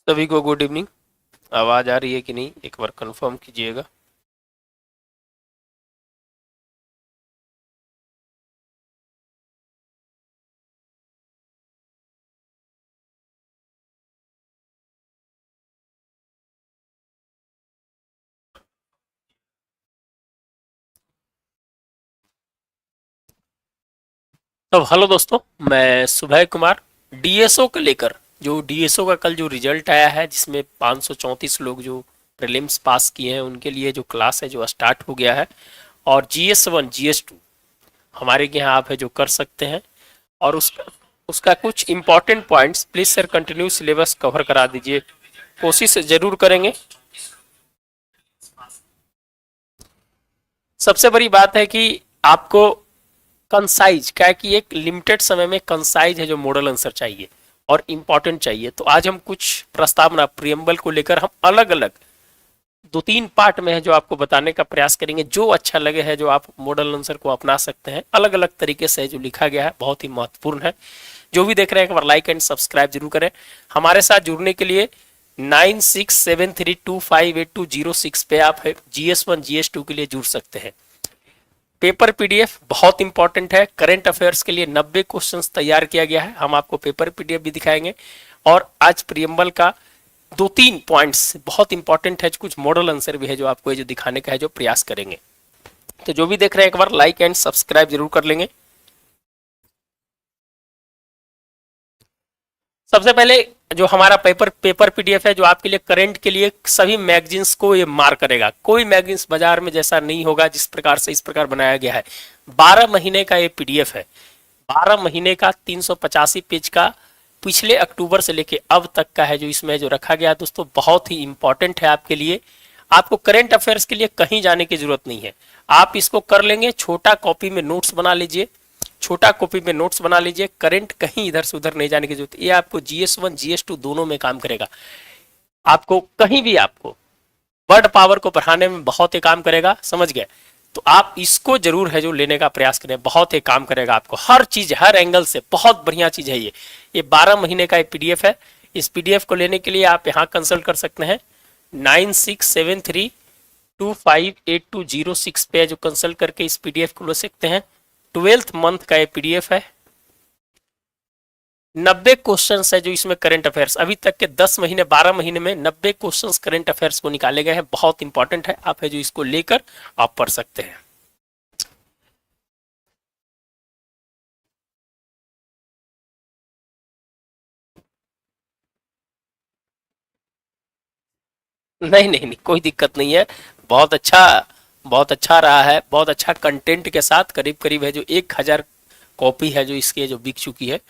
सभी को good evening. आवाज आ रही है कि नहीं एक बार कंफर्म कीजिएगा। तो हेलो दोस्तों, मैं सुबह कुमार। डीएसओ को लेकर जो डीएसओ का कल जो रिजल्ट आया है जिसमें 534 लोग जो प्रीलिम्स पास किए हैं उनके लिए जो क्लास है जो स्टार्ट हो गया है। और GS1 GS2 हमारे के यहाँ आप है जो कर सकते हैं। और उसका उसका कुछ important points please sir continue syllabus cover करा दीजिए, कोशिश जरूर करेंगे। सबसे बड़ी बात है कि आपको कंसाइज क्या है कि एक लिमिटेड समय में कंसाइज है जो मॉडल आंसर चाहिए और इम्पोर्टेंट चाहिए। तो आज हम कुछ प्रस्तावना प्रियम्बल को लेकर हम अलग अलग 2-3 पार्ट में है जो आपको बताने का प्रयास करेंगे। जो अच्छा लगे है जो आप मॉडल आंसर को अपना सकते हैं, अलग अलग तरीके से जो लिखा गया है बहुत ही महत्वपूर्ण है। जो भी देख रहे हैं एक बार लाइक एंड सब्सक्राइब जरूर करें। हमारे साथ जुड़ने के लिए 9673258206 पे आप GS1 GS2 के लिए जुड़ सकते हैं। पेपर पीडीएफ बहुत इंपॉर्टेंट है। करंट अफेयर्स के लिए 90 क्वेश्चंस तैयार किया गया है, हम आपको पेपर पीडीएफ भी दिखाएंगे। और आज प्रियम्बल का 2-3 पॉइंट्स बहुत इंपॉर्टेंट है, कुछ मॉडल आंसर भी है जो आपको जो दिखाने का है जो प्रयास करेंगे। तो जो भी देख रहे हैं एक बार लाइक एंड सब्सक्राइब जरूर कर लेंगे। सबसे पहले जो हमारा पेपर पीडीएफ है जो आपके लिए करंट के लिए सभी मैगजीन्स को ये मार करेगा। कोई मैगजीन्स बाजार में जैसा नहीं होगा जिस प्रकार से इस प्रकार बनाया गया है। 12 महीने का ये पीडीएफ है, 12 महीने का 385 पेज का, पिछले अक्टूबर से लेके अब तक का है जो इसमें जो रखा गया है। दोस्तों बहुत ही इंपॉर्टेंट है आपके लिए। आपको करंट अफेयर्स के लिए कहीं जाने की जरूरत नहीं है, आप इसको कर लेंगे। छोटा कॉपी में नोट्स बना लीजिए, छोटा कॉपी में नोट्स बना लीजिए। करंट कहीं इधर से उधर नहीं जाने की जरूरत। ये आपको GS1 GS2 दोनों में काम करेगा। आपको कहीं भी आपको वर्ड पावर को बढ़ाने में बहुत ही काम करेगा, समझ गए। तो आप इसको जरूर है जो लेने का प्रयास करें, बहुत ही काम करेगा आपको हर चीज हर एंगल से। बहुत बढ़िया चीज है ये 12 महीने का पीडीएफ है। इस पीडीएफ को लेने के लिए आप यहाँ कंसल्ट कर सकते हैं 9673258206 पे जो कंसल्ट करके इस पीडीएफ को ले सकते हैं। 12th मंथ का ये पीडीएफ है। 90 क्वेश्चन है जो इसमें करंट अफेयर्स अभी तक के 10 महीने 12 महीने में 90 क्वेश्चन करंट अफेयर्स को निकाले गए हैं। बहुत इंपॉर्टेंट है, आप है जो इसको लेकर आप पढ़ सकते हैं। नहीं नहीं नहीं, कोई दिक्कत नहीं है। बहुत अच्छा, बहुत अच्छा रहा है। बहुत अच्छा कंटेंट के साथ करीब करीब है जो 1000 कॉपी है जो इसकी जो बिक चुकी है।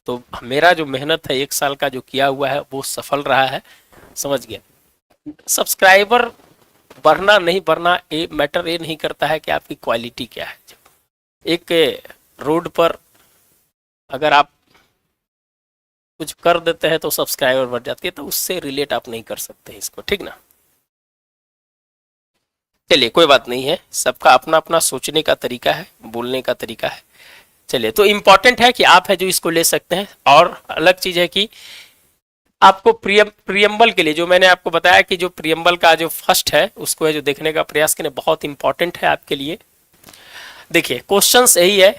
तो मेरा जो मेहनत है 1 साल का जो किया हुआ है वो सफल रहा है, समझ गया। सब्सक्राइबर बढ़ना नहीं बढ़ना ये मैटर ये नहीं करता है कि आपकी क्वालिटी क्या है। एक रोड पर अगर आप कुछ कर देते हैं तो सब्सक्राइबर बढ़ जाती है, तो उससे रिलेट आप नहीं कर सकते इसको, ठीक ना। चलिए कोई बात नहीं है, सबका अपना अपना सोचने का तरीका है, बोलने का तरीका है। चलिए तो इंपॉर्टेंट है कि आप है जो इसको ले सकते हैं। और अलग चीज है कि आपको प्रियम्बल के लिए जो मैंने आपको बताया कि जो प्रियम्बल का जो फर्स्ट है उसको है जो देखने का प्रयास करें, बहुत इंपॉर्टेंट है आपके लिए। देखिए क्वेश्चंस यही है,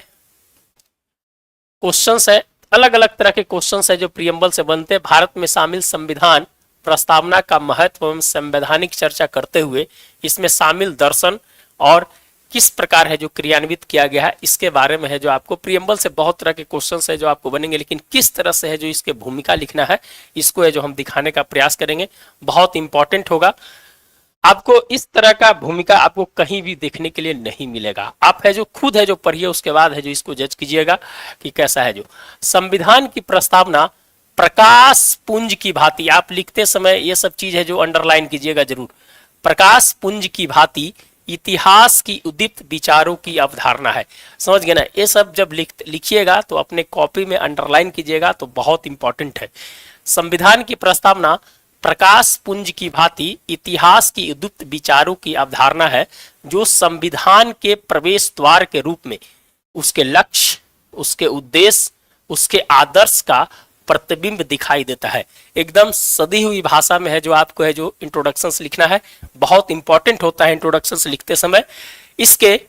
क्वेश्चंस है अलग अलग तरह के क्वेश्चंस है जो प्रियम्बल से बनते हैं। भारत में शामिल संविधान प्रस्तावना का महत्व एवं संवैधानिक चर्चा करते हुए इसमें शामिल दर्शन और किस प्रकार है जो क्रियान्वित किया गया है इसके बारे में है जो आपको प्रियम्बल से बहुत तरह के क्वेश्चंस है जो आपको बनेंगे, लेकिन किस तरह से है जो इसके भूमिका लिखना है इसको है जो हम दिखाने का प्रयास करेंगे। बहुत इंपॉर्टेंट होगा। आपको इस तरह का भूमिका आपको कहीं भी देखने के लिए नहीं मिलेगा। आप है जो खुद है जो पढ़िए, उसके बाद है जो इसको जज कीजिएगा कि कैसा है। जो संविधान की प्रस्तावना प्रकाश पुंज की भांति, आप लिखते समय ये सब चीज है जो अंडरलाइन कीजिएगा जरूर। प्रकाश पुंज की भांति इतिहास की उदित विचारों की अवधारणा है, समझ गए ना। ये सब जब लिखिएगा तो अपने कॉपी में अंडरलाइन कीजिएगा, तो बहुत इंपॉर्टेंट है। संविधान की प्रस्तावना प्रकाश पुंज की भांति इतिहास की उदित विचारों की अवधारणा है जो संविधान के प्रवेश द्वार के रूप में उसके लक्ष्य, उसके उद्देश्य, उसके आदर्श का प्रतिबिंब दिखाई देता है। एकदम सदी हुई भाषा में है जो आपको है जो इंट्रोडक्शंस लिखना है, बहुत इंपॉर्टेंट होता है इंट्रोडक्शंस लिखते समय। इसके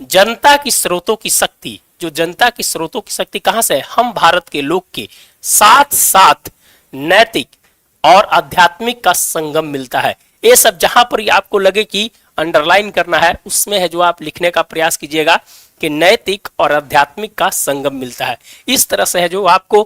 जनता की स्रोतों की शक्ति, जो जनता की स्रोतों की शक्ति कहां से है, हम भारत के लोग के साथ साथ नैतिक और आध्यात्मिक का संगम मिलता है। ये सब जहां पर आपको लगे कि अंडरलाइन करना है, उसमें है जो आप लिखने का प्रयास कीजिएगा कि नैतिक और आध्यात्मिक का संगम मिलता है। इस तरह से है जो आपको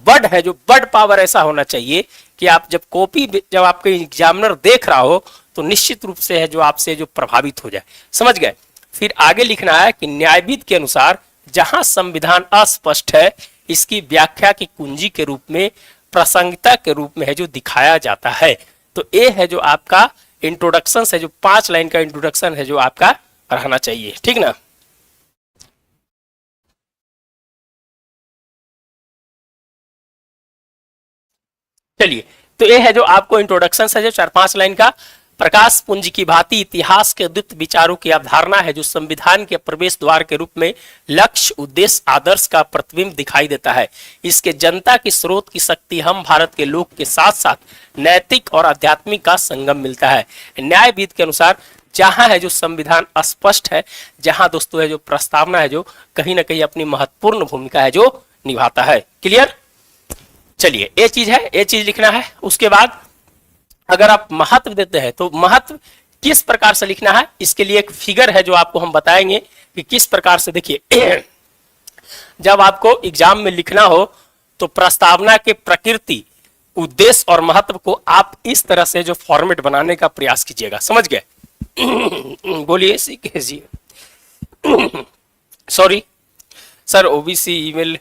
वर्ड है जो वर्ड पावर ऐसा होना चाहिए कि आप जब कॉपी जब आपके एग्जामिनर देख रहा हो तो निश्चित रूप से है जो आपसे जो प्रभावित हो जाए। समझ गए? फिर आगे लिखना है कि न्यायविद के अनुसार जहां संविधान अस्पष्ट है, इसकी व्याख्या की कुंजी के रूप में, प्रासंगिकता के रूप में है जो दिखाया जाता है। तो ये है जो आपका इंट्रोडक्शन है, जो 5 लाइन का इंट्रोडक्शन है जो आपका रहना चाहिए। ठीक ना? चलिए, तो ये है जो आपको इंट्रोडक्शन है जो 4-5 लाइन का। प्रकाश पुंज की भांति इतिहास के द्वित विचारों की अवधारणा है जो संविधान के प्रवेश द्वार के रूप में लक्ष्य, उद्देश्य, आदर्श का प्रतिबिंब दिखाई देता है। इसके जनता की स्रोत की शक्ति हम भारत के लोग के साथ साथ नैतिक और आध्यात्मिक का संगम मिलता है। न्यायविद के अनुसार जहां है जो संविधान अस्पष्ट है, जहां दोस्तों है जो प्रस्तावना है जो कहीं ना कहीं अपनी महत्वपूर्ण भूमिका है जो निभाता है। क्लियर? चलिए, ये चीज है, ये चीज लिखना है। उसके बाद अगर आप महत्व देते हैं तो महत्व किस प्रकार से लिखना है, इसके लिए एक फिगर है जो आपको हम बताएंगे कि किस प्रकार से। देखिए, जब आपको एग्जाम में लिखना हो तो प्रस्तावना के प्रकृति, उद्देश्य और महत्व को आप इस तरह से जो फॉर्मेट बनाने का प्रयास कीजिएगा। समझ गए? बोलिए सीके जी। सॉरी सर, ओबीसी ईमेल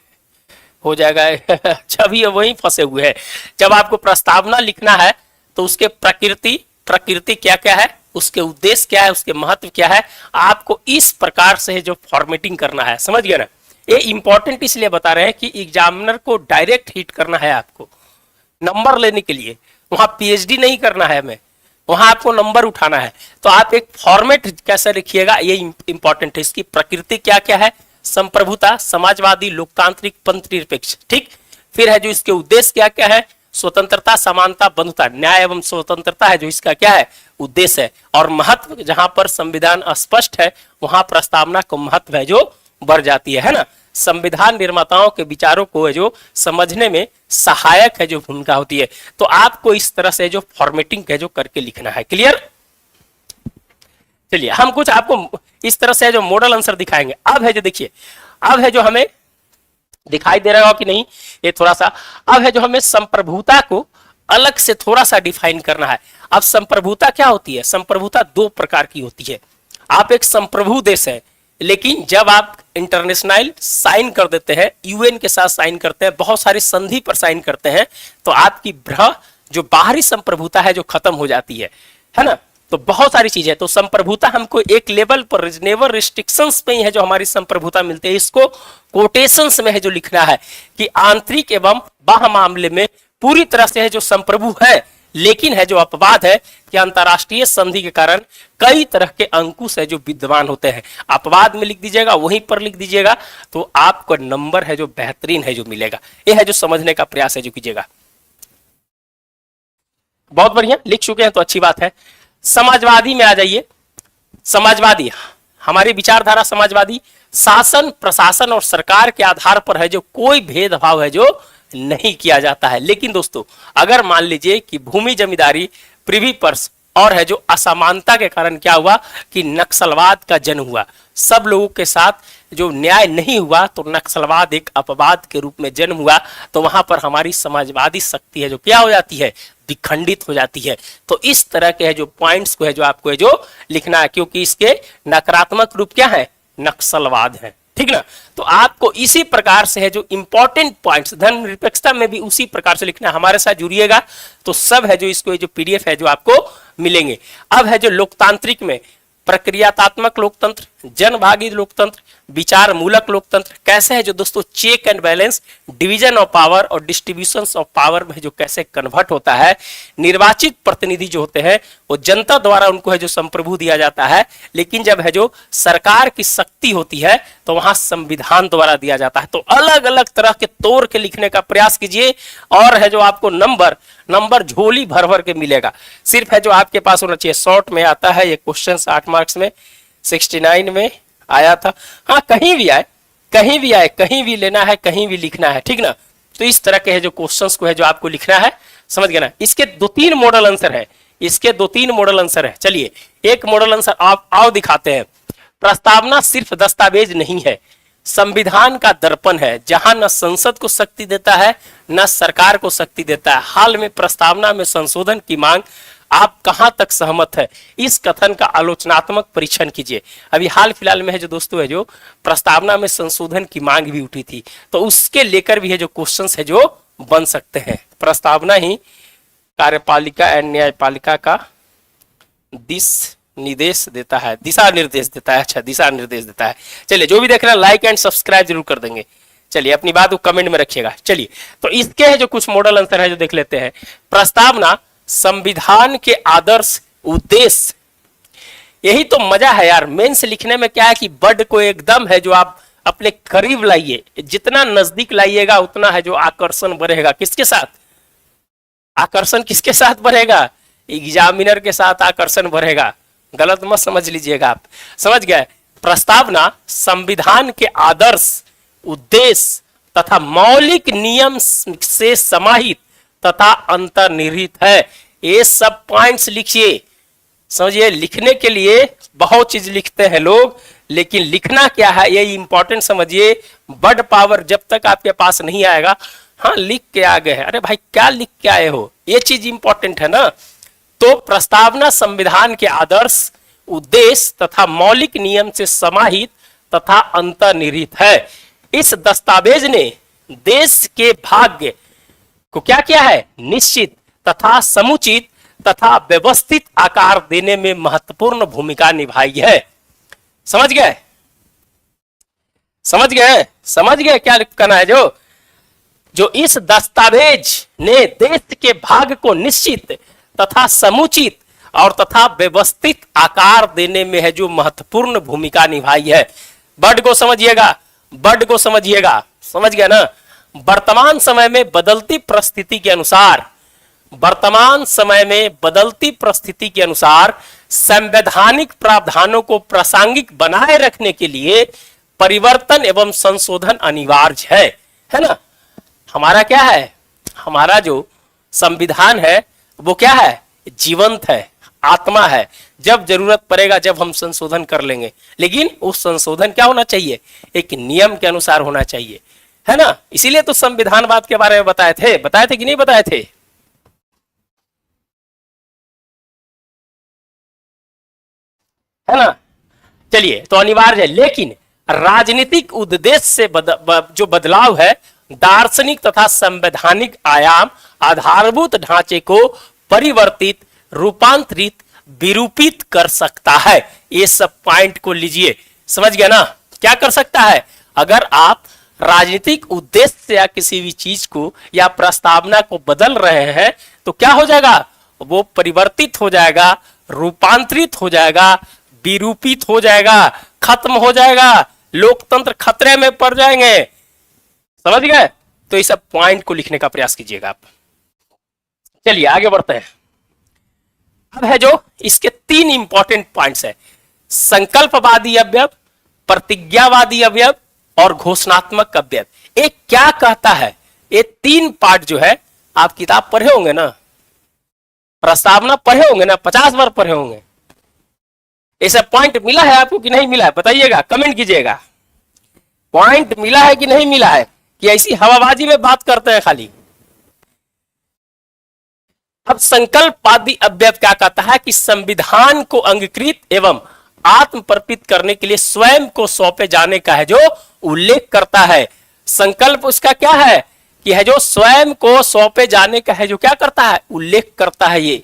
हो जाएगा। छवि वहीं फंसे हुए हैं। जब आपको प्रस्तावना लिखना है तो उसके प्रकृति क्या क्या है, उसके उद्देश्य क्या है, उसके महत्व क्या है, आपको इस प्रकार से जो फॉर्मेटिंग करना है। समझ गए ना? ये इंपॉर्टेंट इसलिए बता रहे हैं कि एग्जामिनर को डायरेक्ट हिट करना है, आपको नंबर लेने के लिए। वहां पीएचडी नहीं करना है हमें, वहां आपको नंबर उठाना है। तो आप एक फॉर्मेट कैसे लिखिएगा ये इंपॉर्टेंट है। इसकी प्रकृति क्या क्या है, संप्रभुता, समाजवादी, लोकतांत्रिक, पंथनिरपेक्ष। ठीक। फिर है जो इसके उद्देश्य क्या क्या है, स्वतंत्रता, समानता, बंधुता, न्याय एवं स्वतंत्रता है जो इसका क्या है, उद्देश्य है। और महत्व, जहां पर संविधान अस्पष्ट है वहां प्रस्तावना को महत्व है जो बढ़ जाती है ना। संविधान निर्माताओं के विचारों को है जो समझने में सहायक है जो भूमिका होती है। तो आपको इस तरह से जो फॉर्मेटिंग है जो करके लिखना है। क्लियर? चलिए, हम कुछ आपको इस तरह से जो मॉडल आंसर दिखाएंगे। अब है जो देखिए, अब है जो हमें दिखाई दे रहा हो कि नहीं, ये थोड़ा सा अब है जो हमें संप्रभुता को अलग से थोड़ा सा डिफाइन करना है। अब संप्रभुता क्या होती है? संप्रभुता 2 प्रकार की होती है। आप एक संप्रभु देश है, लेकिन जब आप इंटरनेशनल साइन कर देते हैं, यूएन के साथ साइन करते हैं, बहुत सारी संधि पर साइन करते हैं, तो आपकी जो बाहरी संप्रभुता है जो खत्म हो जाती है ना। तो बहुत सारी चीजें, तो संप्रभुता हमको एक लेवल पर रीजनेबल रिस्ट्रिक्शंस पे ही है जो हमारी संप्रभुता मिलती है। इसको कोटेशंस में है जो लिखना है कि आंतरिक एवं बाह्य मामले में पूरी तरह से है जो संप्रभु है, लेकिन है जो अपवाद है कि अंतरराष्ट्रीय संधि के कारण कई तरह के अंकुश है जो विद्यमान होते हैं। अपवाद में लिख दीजिएगा, वहीं पर लिख दीजिएगा, तो आपको नंबर है जो बेहतरीन है जो मिलेगा। यह है जो समझने का प्रयास है जो कीजिएगा। बहुत बढ़िया, लिख चुके हैं तो अच्छी बात है। समाजवादी में आ जाइए। समाजवादी, हमारी विचारधारा समाजवादी, शासन, प्रशासन और सरकार के आधार पर है जो कोई भेदभाव है जो नहीं किया जाता है। लेकिन दोस्तों, अगर मान लीजिए कि भूमि जमींदारी, प्रिवी पर्स और है जो असमानता के कारण क्या हुआ कि नक्सलवाद का जन्म हुआ, सब लोगों के साथ जो न्याय नहीं हुआ तो नक्सलवाद एक अपवाद के रूप में जन्म हुआ, तो वहां पर हमारी समाजवादी शक्ति है जो क्या हो जाती है, विखंडित हो जाती है। तो इस तरह के है जो पॉइंट्स को है जो आपको है जो लिखना है, क्योंकि इसके नकारात्मक रूप क्या है, नक्सलवाद है। ठीक ना। तो आपको इसी प्रकार से है जो इंपॉर्टेंट पॉइंट्स, धर्मनिरपेक्षता में भी उसी प्रकार से लिखना है। हमारे साथ जुड़िएगा तो सब है जो इसको जो पीडीएफ है जो आपको मिलेंगे। अब है जो लोकतांत्रिक में प्रक्रियात्मक लोकतंत्र, जनभागी लोकतंत्र, विचार मूलक लोकतंत्र कैसे है जो दोस्तों check and balance, division of power और डिस्ट्रीब्यूशन ऑफ पावर में जो कैसे कन्वर्ट होता है। निर्वाचित प्रतिनिधि जो होते हैं वो जनता द्वारा उनको है जो संप्रभु दिया जाता है, लेकिन जब है जो सरकार की शक्ति होती है तो वहां संविधान द्वारा दिया जाता है। तो अलग अलग तरह के तोड़ के लिखने का प्रयास कीजिए और है जो आपको नंबर झोली भर भर के मिलेगा। सिर्फ है जो आपके पास होना चाहिए, शॉर्ट में आता है ये क्वेश्चन 8 मार्क्स में, 69 में आया था। हाँ, कहीं भी आए, कहीं भी लेना है, कहीं भी लिखना है, ठीक ना। तो इस तरह के है जो क्वेश्चंस को है जो आपको लिखना है, समझ गए ना। इसके 2-3 मॉडल आंसर है, चलिए एक मॉडल आंसर आप आओ दिखाते हैं। प्रस्तावना सिर्फ दस्तावेज नहीं है, संविधान का दर्पण है, जहां न संसद को शक्ति देता है न सरकार को शक्ति देता है। हाल में प्रस्तावना में संशोधन की मांग, आप कहां तक सहमत है? इस कथन का आलोचनात्मक परीक्षण कीजिए। अभी हाल फिलहाल में है जो दोस्तों है जो प्रस्तावना में संशोधन की मांग भी उठी थी, तो उसके लेकर भी है जो क्वेश्चंस है जो बन सकते हैं। प्रस्तावना ही कार्यपालिका एंड न्यायपालिका का दिशा निर्देश देता है। अच्छा, दिशा निर्देश देता है। चलिए, जो भी देख रहे हैं लाइक एंड सब्सक्राइब जरूर कर देंगे। चलिए, अपनी बात को कमेंट में रखिएगा। चलिए, तो इसके है जो कुछ मॉडल आंसर है जो देख लेते हैं। प्रस्तावना संविधान के आदर्श उद्देश्य, यही तो मजा है यार। मेंस लिखने में क्या है कि वर्ड को एकदम है जो आप अपने करीब लाइए, जितना नजदीक लाइएगा उतना है जो आकर्षण बढ़ेगा। किसके साथ आकर्षण? किसके साथ बढ़ेगा? एग्जामिनर के साथ आकर्षण बढ़ेगा। गलत मत समझ लीजिएगा आप, समझ गए। प्रस्तावना संविधान के आदर्श उद्देश्य तथा मौलिक नियम से समाहित तथा अंतर्निहित है। ये सब पॉइंट्स लिखिए, समझिए। लिखने के लिए बहुत चीज लिखते हैं लोग, लेकिन लिखना क्या है ये इंपॉर्टेंट समझिए। वर्ड पावर जब तक आपके पास नहीं आएगा, हाँ लिख के आ गए हैं, अरे भाई क्या लिख के आए हो, ये चीज इंपॉर्टेंट है ना। तो प्रस्तावना संविधान के आदर्श उद्देश्य तथा मौलिक नियम से समाहित तथा अंतर्निहित है। इस दस्तावेज ने देश के भाग्य को क्या किया है? निश्चित तथा समुचित तथा व्यवस्थित आकार देने में महत्वपूर्ण भूमिका निभाई है। समझ गए? समझ गए क्या कहना है? जो इस दस्तावेज ने देश के भाग्य को निश्चित तथा समुचित और तथा व्यवस्थित आकार देने में है जो महत्वपूर्ण भूमिका निभाई है। वर्ड को समझिएगा, समझ गया ना। वर्तमान समय में बदलती परिस्थिति के अनुसार संवैधानिक प्रावधानों को प्रासंगिक बनाए रखने के लिए परिवर्तन एवं संशोधन अनिवार्य है ना। हमारा क्या है? हमारा जो संविधान है वो क्या है? जीवंत है, आत्मा है। जब जरूरत पड़ेगा जब हम संशोधन कर लेंगे, लेकिन उस संशोधन क्या होना चाहिए? एक नियम के अनुसार होना चाहिए, है ना। इसीलिए तो संविधानवाद के बारे में बताए थे कि नहीं बताए थे? है ना। चलिए, तो अनिवार्य है, लेकिन राजनीतिक उद्देश्य से जो बदलाव है, दार्शनिक तथा संवैधानिक आयाम आधारभूत ढांचे को परिवर्तित, रूपांतरित, विरूपित कर सकता है। ये सब पॉइंट को लीजिए, समझ गया ना। क्या कर सकता है? अगर आप राजनीतिक उद्देश्य से या किसी भी चीज को या प्रस्तावना को बदल रहे हैं तो क्या हो जाएगा? वो परिवर्तित हो जाएगा, रूपांतरित हो जाएगा, विरूपित हो जाएगा, खत्म हो जाएगा, लोकतंत्र खतरे में पड़ जाएंगे। समझ गए? तो इस सब पॉइंट को लिखने का प्रयास कीजिएगा आप। चलिए आगे बढ़ते हैं। अब है जो इसके 3 इंपॉर्टेंट पॉइंट्स है: संकल्पवादी अवयव, प्रतिज्ञावादी अवयव और घोषणात्मक अवयव। ये क्या कहता है? ये 3 पार्ट जो है, आप किताब पढ़े होंगे ना, प्रस्तावना पढ़े होंगे ना, 50 बार पढ़े होंगे। ऐसा पॉइंट मिला है आपको कि नहीं मिला है? बताइएगा, कमेंट कीजिएगा। पॉइंट मिला है कि नहीं मिला है, कि ऐसी हवाबाजी में बात करते हैं खाली। अब संकल्पवादी अवयव क्या कहता है? कि संविधान को अंगीकृत एवं आत्मपर्पित करने के लिए स्वयं को सौंपे जाने का है जो उल्लेख करता है। संकल्प उसका क्या है? कि है जो स्वयं को सौंपे जाने का है जो क्या करता है? उल्लेख करता है। ये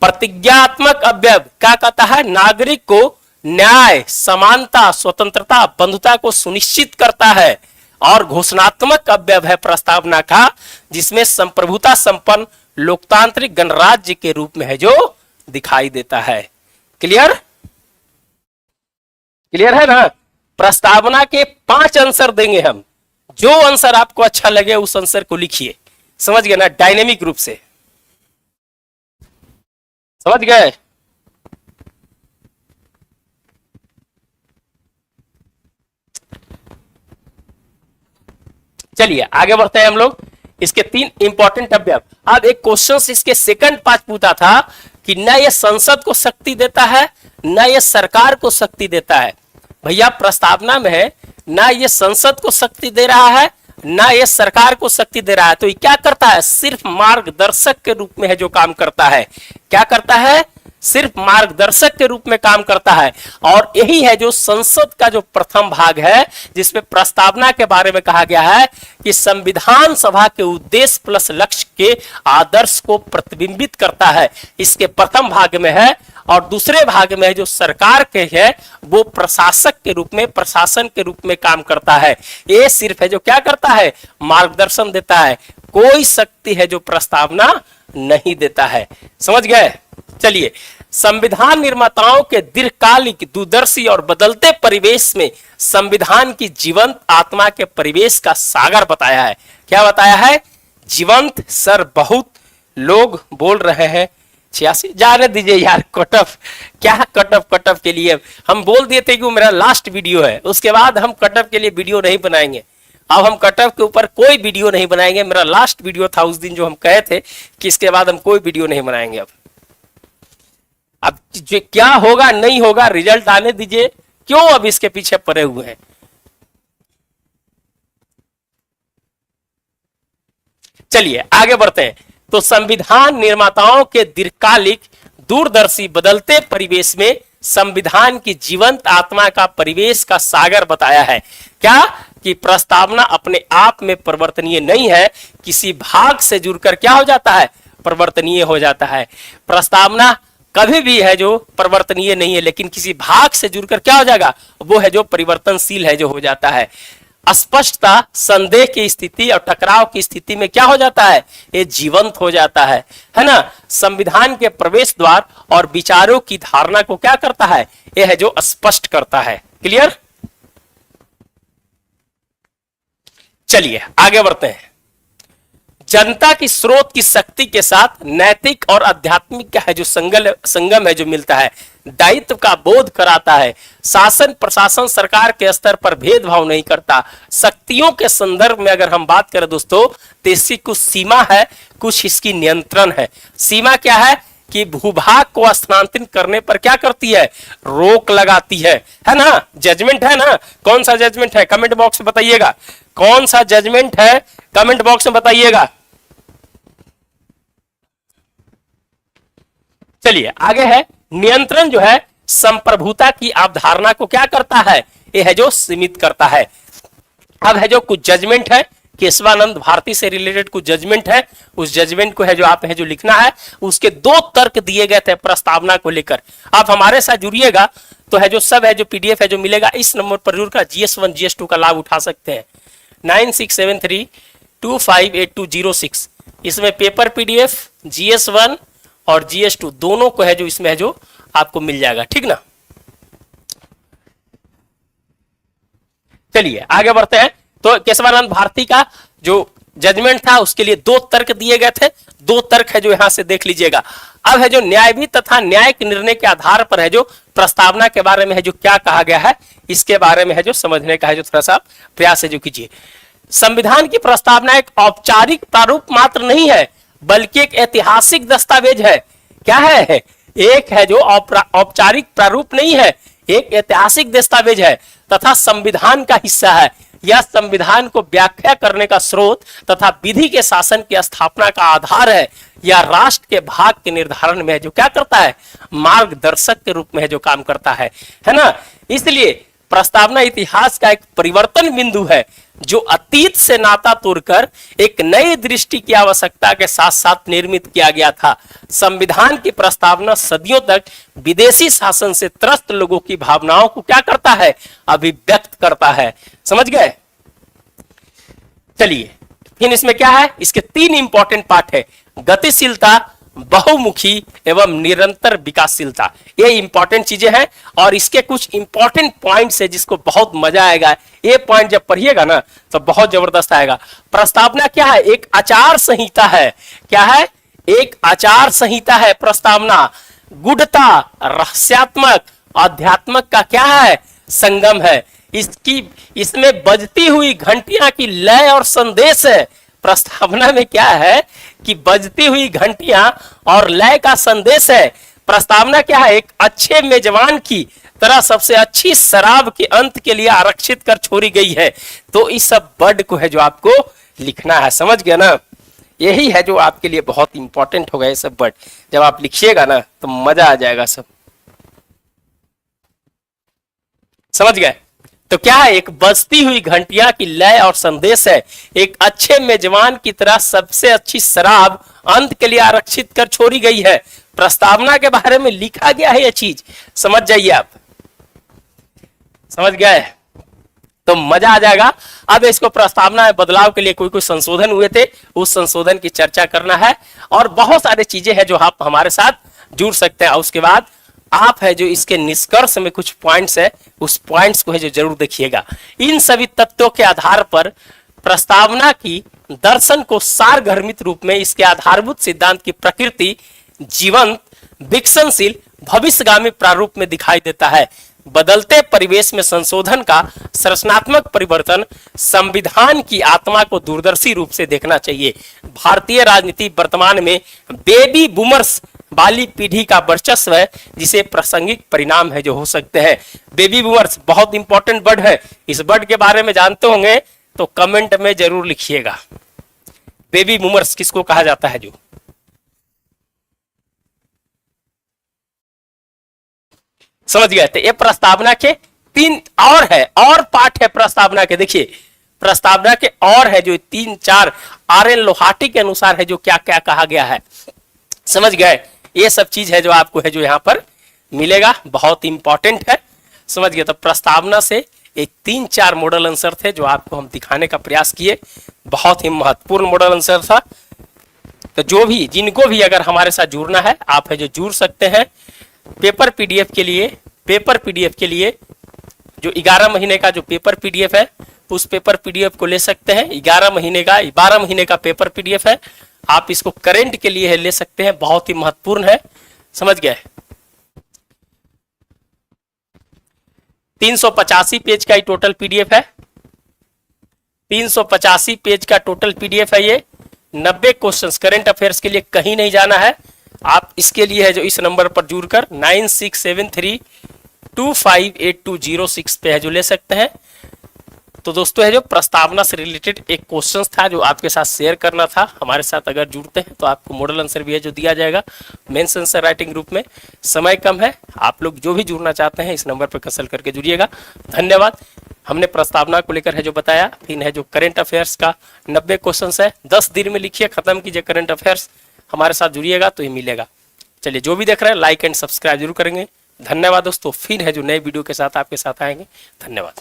प्रतिज्ञात्मक अवयव क्या कहता है? नागरिक को न्याय, समानता, स्वतंत्रता, बंधुता को सुनिश्चित करता है और घोषणात्मक अवयव है प्रस्तावना का, जिसमें संप्रभुता संपन्न लोकतांत्रिक गणराज्य के रूप में है जो दिखाई देता है। क्लियर? क्लियर है ना? प्रस्तावना के 5 आंसर देंगे हम, जो आंसर आपको अच्छा लगे उस आंसर को लिखिए। समझ गए ना? डायनेमिक रूप से समझ गए? चलिए आगे बढ़ते हैं हम लोग। इसके 3 इंपॉर्टेंट अवयव। अब एक क्वेश्चन इसके सेकंड पार्ट पूछा था कि न ये संसद को शक्ति देता है न ये सरकार को शक्ति देता है। भैया प्रस्तावना में है ना ये संसद को शक्ति दे रहा है ना ये सरकार को शक्ति दे रहा है, तो ये क्या करता है? सिर्फ मार्गदर्शक के रूप में है जो काम करता है। क्या करता है? सिर्फ मार्गदर्शक के रूप में काम करता है। और यही है जो संसद का जो प्रथम भाग है, जिसमें प्रस्तावना के बारे में कहा गया है कि संविधान सभा के उद्देश्य प्लस लक्ष्य के आदर्श को प्रतिबिंबित करता है। इसके प्रथम भाग में है। और दूसरे भाग में जो सरकार के है वो प्रशासक के रूप में, प्रशासन के रूप में काम करता है। ये सिर्फ है जो क्या करता है? मार्गदर्शन देता है। कोई शक्ति है जो प्रस्तावना नहीं देता है। समझ गए? चलिए, संविधान निर्माताओं के दीर्घकालिक, दूरदर्शी और बदलते परिवेश में संविधान की जीवंत आत्मा के परिवेश का सागर बताया है। क्या बताया है? जीवंत। सर बहुत लोग बोल रहे हैं 86, जाने दीजिए यार। कटअप क्या? कटअप के लिए हम बोल दिए थे कि वो मेरा लास्ट वीडियो है, उसके बाद हम कटअप के लिए वीडियो नहीं बनाएंगे। अब हम कटअप के ऊपर कोई वीडियो नहीं बनाएंगे। मेरा लास्ट वीडियो था उस दिन जो हम कहे थे कि इसके बाद हम कोई वीडियो नहीं बनाएंगे। अब जो क्या होगा नहीं होगा, रिजल्ट आने दीजिए। क्यों अब इसके पीछे पड़े हुए हैं? चलिए आगे बढ़ते हैं। तो संविधान निर्माताओं के दीर्घकालिक, दूरदर्शी, बदलते परिवेश में संविधान की जीवंत आत्मा का परिवेश का सागर बताया है। क्या? कि प्रस्तावना अपने आप में परिवर्तनीय नहीं है, किसी भाग से जुड़कर क्या हो जाता है? परिवर्तनीय हो जाता है। प्रस्तावना कभी भी है जो परिवर्तनीय नहीं है, लेकिन किसी भाग से जुड़कर क्या हो जाएगा? वो है जो परिवर्तनशील है जो हो जाता है। अस्पष्टता, संदेह की स्थिति और टकराव की स्थिति में क्या हो जाता है? ये जीवंत हो जाता है ना? संविधान के प्रवेश द्वार और विचारों की धारणा को क्या करता है? यह है जो स्पष्ट करता है। क्लियर? चलिए आगे बढ़ते हैं। जनता की स्रोत की शक्ति के साथ नैतिक और आध्यात्मिक का है जो संगम है जो मिलता है, दायित्व का बोध कराता है। शासन प्रशासन सरकार के स्तर पर भेदभाव नहीं करता। शक्तियों के संदर्भ में अगर हम बात करें दोस्तों, तो इसकी कुछ सीमा है, कुछ इसकी नियंत्रण है। सीमा क्या है? कि भूभाग को स्थानांतरित करने पर क्या करती है? रोक लगाती है ना? जजमेंट है ना? कौन सा जजमेंट है? कमेंट बॉक्स में बताइएगा। कौन सा जजमेंट है? कमेंट बॉक्स में बताइएगा। चलिए आगे है। नियंत्रण जो है संप्रभुता की अवधारणा को क्या करता है? यह है जो सीमित करता है। अब है जो कुछ जजमेंट है, केशवानंद भारती से रिलेटेड कुछ जजमेंट है। उस जजमेंट को है जो आप है जो लिखना है। उसके 2 तर्क दिए गए थे प्रस्तावना को लेकर। आप हमारे साथ जुड़िएगा तो है जो सब है जो पीडीएफ है जो मिलेगा, इस नंबर पर जरूर का GS1 GS2 का लाभ उठा सकते हैं। 9673258206। इसमें पेपर पीडीएफ GS1 और GS2 दोनों को है जो इसमें है जो आपको मिल जाएगा। ठीक ना? चलिए आगे बढ़ते हैं। तो केशवानंद भारती का जो जजमेंट था उसके लिए 2 तर्क दिए गए थे। 2 तर्क है जो यहां से देख लीजिएगा। अब है जो न्यायविद तथा न्यायिक निर्णय के आधार पर है जो प्रस्तावना के बारे में है जो क्या कहा गया है, इसके बारे में है जो समझने का है जो थोड़ा सा प्रयास है जो कीजिए। संविधान की प्रस्तावना एक औपचारिक प्रारूप मात्र नहीं है, बल्कि एक ऐतिहासिक दस्तावेज है। क्या है? एक है जो औपचारिक प्रारूप नहीं है, एक ऐतिहासिक दस्तावेज है तथा संविधान का हिस्सा है। यह संविधान को व्याख्या करने का स्रोत तथा विधि के शासन की स्थापना का आधार है। यह राष्ट्र के भाग के निर्धारण में जो क्या करता है? मार्गदर्शक के रूप में है जो काम करता है ना? इसलिए प्रस्तावना इतिहास का एक परिवर्तन बिंदु है जो अतीत से नाता तोड़कर एक नई दृष्टि की आवश्यकता के साथ साथ निर्मित किया गया था। संविधान की प्रस्तावना सदियों तक विदेशी शासन से त्रस्त लोगों की भावनाओं को क्या करता है, अभिव्यक्त करता है। समझ गए? चलिए फिर इसमें क्या है, इसके 3 इंपॉर्टेंट पार्ट है, गतिशीलता, बहुमुखी एवं निरंतर विकासशीलता। ये इंपॉर्टेंट चीजें हैं और इसके कुछ इंपॉर्टेंट पॉइंट्स है जिसको बहुत मजा आएगा। ये पॉइंट जब पढ़िएगा ना तो बहुत जबरदस्त आएगा। प्रस्तावना क्या है, एक आचार संहिता है। क्या है, एक आचार संहिता है प्रस्तावना। गूढ़ता, रहस्यात्मक, आध्यात्मक का क्या है, संगम है। इसमें बजती हुई घंटियां की लय और संदेश है। प्रस्तावना में क्या है कि बजती हुई घंटियां और लय का संदेश है। प्रस्तावना क्या है, एक अच्छे मेजबान की तरह सबसे अच्छी शराब के अंत के लिए आरक्षित कर छोड़ी गई है। तो इस सब वर्ड को है जो आपको लिखना है। समझ गया ना? यही है जो आपके लिए बहुत इंपॉर्टेंट होगा। ये सब वर्ड जब आप लिखिएगा ना तो मजा आ जाएगा सब। समझ गए? तो क्या है, एक बजती हुई घंटियां की लय और संदेश है। एक अच्छे मेजबान की तरह सबसे अच्छी शराब अंत के लिए आरक्षित कर छोड़ी गई है। प्रस्तावना के बारे में लिखा गया है ये चीज। समझ जाइए आप। समझ गए? तो मजा आ जाएगा। अब इसको प्रस्तावना में बदलाव के लिए कोई कोई संशोधन हुए थे, उस संशोधन की चर्चा करना है और बहुत सारी चीजें हैं जो आप हमारे साथ जुड़ सकते हैं। और उसके बाद आप है जो इसके निष्कर्ष में कुछ पॉइंट्स है, उस पॉइंट्स को है जो जरूर देखिएगा। इन सभी तत्वों के आधार पर प्रस्तावना की दर्शन को सारगर्भित रूप में इसके आधारभूत सिद्धांत की प्रकृति जीवंत, विकसनशील, भविष्यगामी प्रारूप में दिखाई देता है। बदलते परिवेश में संशोधन का संरचनात्मक परिवर्तन संविधान की आत्मा को दूरदर्शी रूप से देखना चाहिए। भारतीय राजनीति वर्तमान में बेबी बूमर्स वाली पीढ़ी का वर्चस्व है जिसे प्रासंगिक परिणाम है जो हो सकते हैं। बेबी बूमर्स बहुत इंपॉर्टेंट वर्ड है। इस वर्ड के बारे में जानते होंगे तो कमेंट में जरूर लिखिएगा। बेबी बूमर्स किसको कहा जाता है जो समझ गए थे। ये प्रस्तावना के 3 और है, और पार्ट है प्रस्तावना के। देखिए प्रस्तावना के और है जो 3-4 आर.एन. लोहाटी के अनुसार है जो क्या क्या कहा गया है। समझ गए? ये सब चीज है जो आपको है जो यहाँ पर मिलेगा, बहुत इंपॉर्टेंट है। समझ गए? तो प्रस्तावना से एक 3-4 मॉडल आंसर थे जो आपको हम दिखाने का प्रयास किए। बहुत ही महत्वपूर्ण मॉडल आंसर था। तो जो भी जिनको भी अगर हमारे साथ जुड़ना है आप है जो जुड़ सकते हैं। पेपर पीडीएफ के लिए जो 11 महीने का जो पेपर पीडीएफ है उस पेपर पीडीएफ को ले सकते हैं। 12 महीने का पेपर पीडीएफ है। आप इसको करंट के लिए ले सकते हैं, बहुत ही महत्वपूर्ण है। समझ गए? 385 पेज का टोटल पीडीएफ है। 385 पेज का टोटल पीडीएफ है ये। 90 क्वेश्चंस करंट अफेयर्स के लिए, कहीं नहीं जाना है। आप इसके लिए है जो इस नंबर पर जुड़कर 9673258206 पे है जो ले सकते हैं। तो दोस्तों है जो प्रस्तावना से रिलेटेड एक क्वेश्चन था जो आपके साथ शेयर करना था। हमारे साथ अगर जुड़ते हैं तो आपको मॉडल आंसर भी है जो दिया जाएगा मेंस आंसर राइटिंग ग्रुप में। समय कम है, आप लोग जो भी जुड़ना चाहते हैं इस नंबर पर कंसल्ट करके जुड़िएगा। धन्यवाद। हमने प्रस्तावना को लेकर है जो बताया, फिर है जो करंट अफेयर्स का 90 क्वेश्चन है, 10 दिन में लिखिए, खत्म कीजिए करंट अफेयर्स। हमारे साथ जुड़िएगा तो ये मिलेगा। चलिए जो भी देख रहे हैं लाइक एंड सब्सक्राइब जरूर करेंगे। धन्यवाद दोस्तों। फिर है जो नए वीडियो के साथ आपके साथ आएंगे। धन्यवाद।